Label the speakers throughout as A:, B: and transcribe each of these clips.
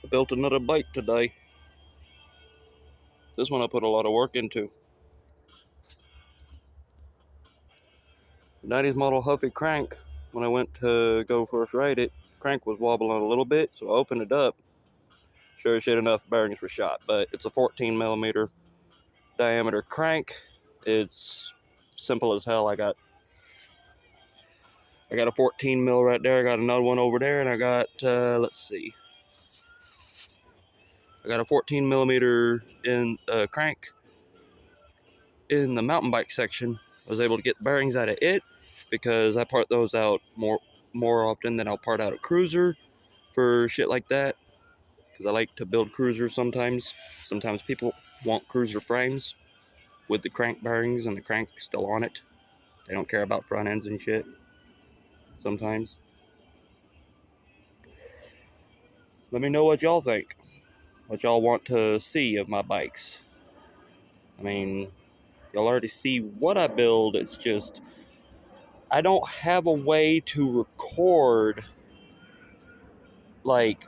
A: I built another bike today. This one I put a lot of work into. 90s model Huffy crank. When I went to go first ride it, crank was wobbling a little bit, so I opened it up. Sure as shit enough, bearings were shot, but it's a 14 millimeter diameter crank. It's simple as hell. I got a 14 mil right there. I got another one over there, and I got let's see. I got a 14 millimeter in crank in the mountain bike section. I was able to get the bearings out of it because I part those out more often than I'll part out a cruiser for shit like that. Because I like to build cruisers sometimes. Sometimes people want cruiser frames with the crank bearings and the crank still on it. They don't care about front ends and shit. Sometimes. Let me know what y'all think. What y'all want to see of my bikes. I mean, y'all already see what I build. It's just I don't have a way to record like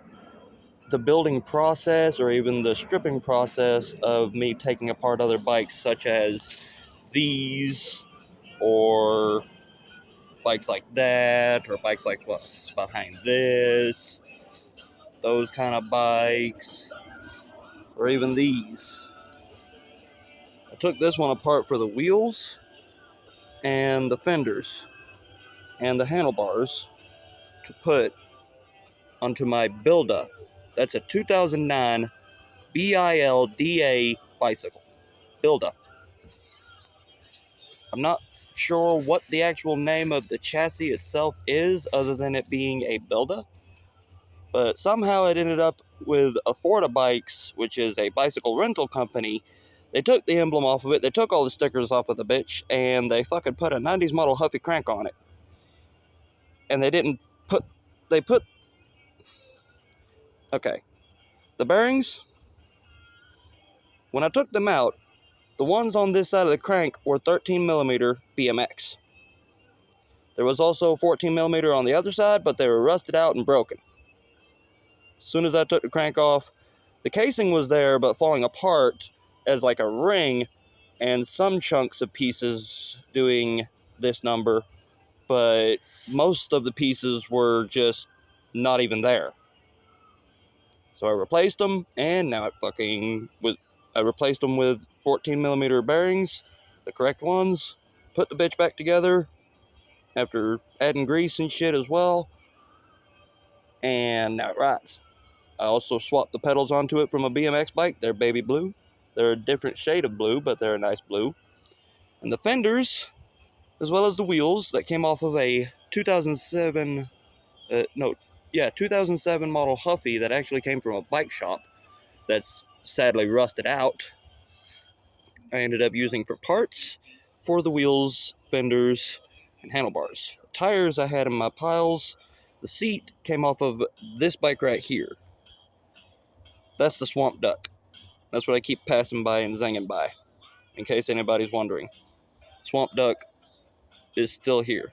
A: the building process or even the stripping process of me taking apart other bikes, such as these or bikes like that, or bikes like what's behind this, those kind of bikes, or even these. I took this one apart for the wheels and the fenders and the handlebars to put onto my Bilda. That's a 2009 Bilda bicycle. Bilda. I'm not sure what the actual name of the chassis itself is other than it being a Bilda. But somehow it ended up with Afforda Bikes, which is a bicycle rental company. They took the emblem off of it, they took all the stickers off of the bitch, and they fucking put a 90s model Huffy crank on it. And they didn't put... They put... Okay. The bearings, when I took them out, the ones on this side of the crank were 13mm BMX. There was also 14mm on the other side, but they were rusted out and broken. As soon as I took the crank off, the casing was there, but falling apart as like a ring, and some chunks of pieces doing this number, but most of the pieces were just not even there. So I replaced them, and now I replaced them with 14mm bearings, the correct ones, put the bitch back together after adding grease and shit as well, and now it rides. I also swapped the pedals onto it from a BMX bike. They're baby blue. They're a different shade of blue, but they're a nice blue. And the fenders, as well as the wheels that came off of a 2007 model Huffy that actually came from a bike shop that's sadly rusted out, I ended up using for parts for the wheels, fenders, and handlebars. The tires I had in my piles. The seat came off of this bike right here. That's the Swamp Duck. That's what I keep passing by and zinging by, in case anybody's wondering. Swamp Duck is still here.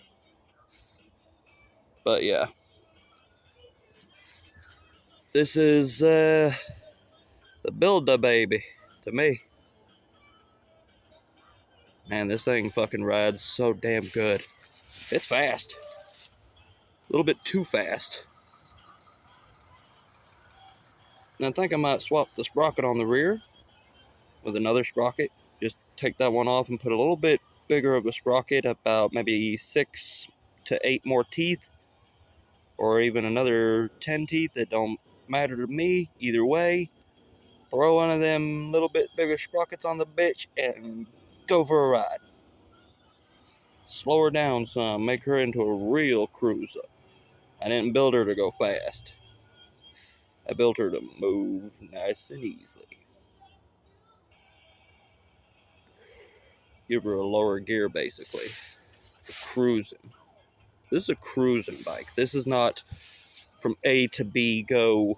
A: But yeah. This is the Bilda baby to me. Man, this thing fucking rides so damn good. It's fast. A little bit too fast. And I think I might swap the sprocket on the rear with another sprocket. Just take that one off and put a little bit bigger of a sprocket, about maybe 6 to 8 more teeth, or even another 10 teeth. It don't matter to me either way. Throw one of them little bit bigger sprockets on the bitch and go for a ride. Slow her down some, make her into a real cruiser. I didn't build her to go fast. I built her to move nice and easily. Give her a lower gear, basically. For cruising. This is a cruising bike. This is not from A to B, go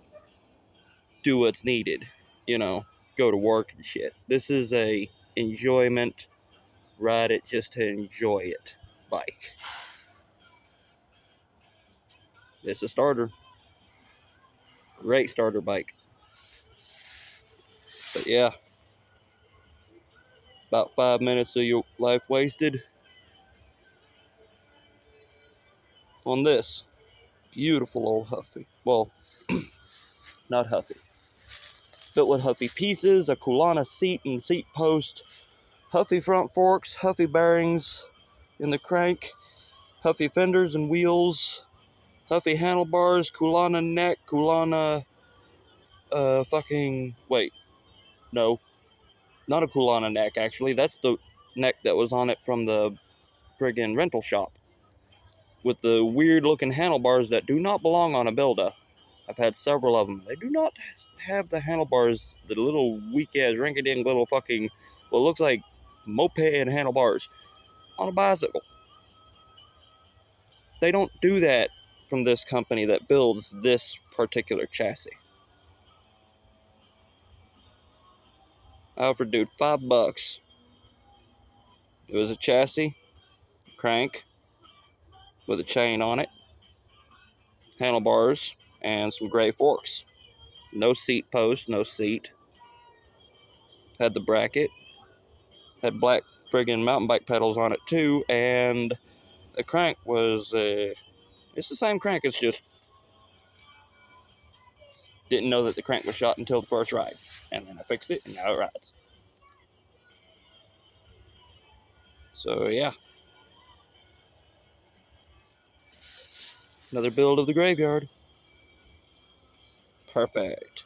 A: do what's needed. You know, go to work and shit. This is a enjoyment, ride it just to enjoy it bike. It's a starter. Great starter bike. But yeah, about 5 minutes of your life wasted on this beautiful old Huffy. Well, not Huffy. Built with Huffy pieces, a Kulana seat and seat post, Huffy front forks, Huffy bearings in the crank, Huffy fenders and wheels, Huffy handlebars, Kulana neck, Kulana, no, not a Kulana neck, actually. That's the neck that was on it from the friggin' rental shop. With the weird looking handlebars that do not belong on a Bilda. I've had several of them. They do not have the handlebars, the little weak ass rinky-dink little fucking, what looks like moped handlebars on a bicycle. They don't do that from this company that builds this particular chassis. I offered dude $5. It was a chassis, crank, with a chain on it, handlebars, and some gray forks. No seat post, no seat. Had the bracket, had black friggin' mountain bike pedals on it too, and the crank was, it's the same crank, it's just, didn't know that the crank was shot until the first ride. And then I fixed it, and now it rides. So yeah. Another build of the graveyard. Perfect.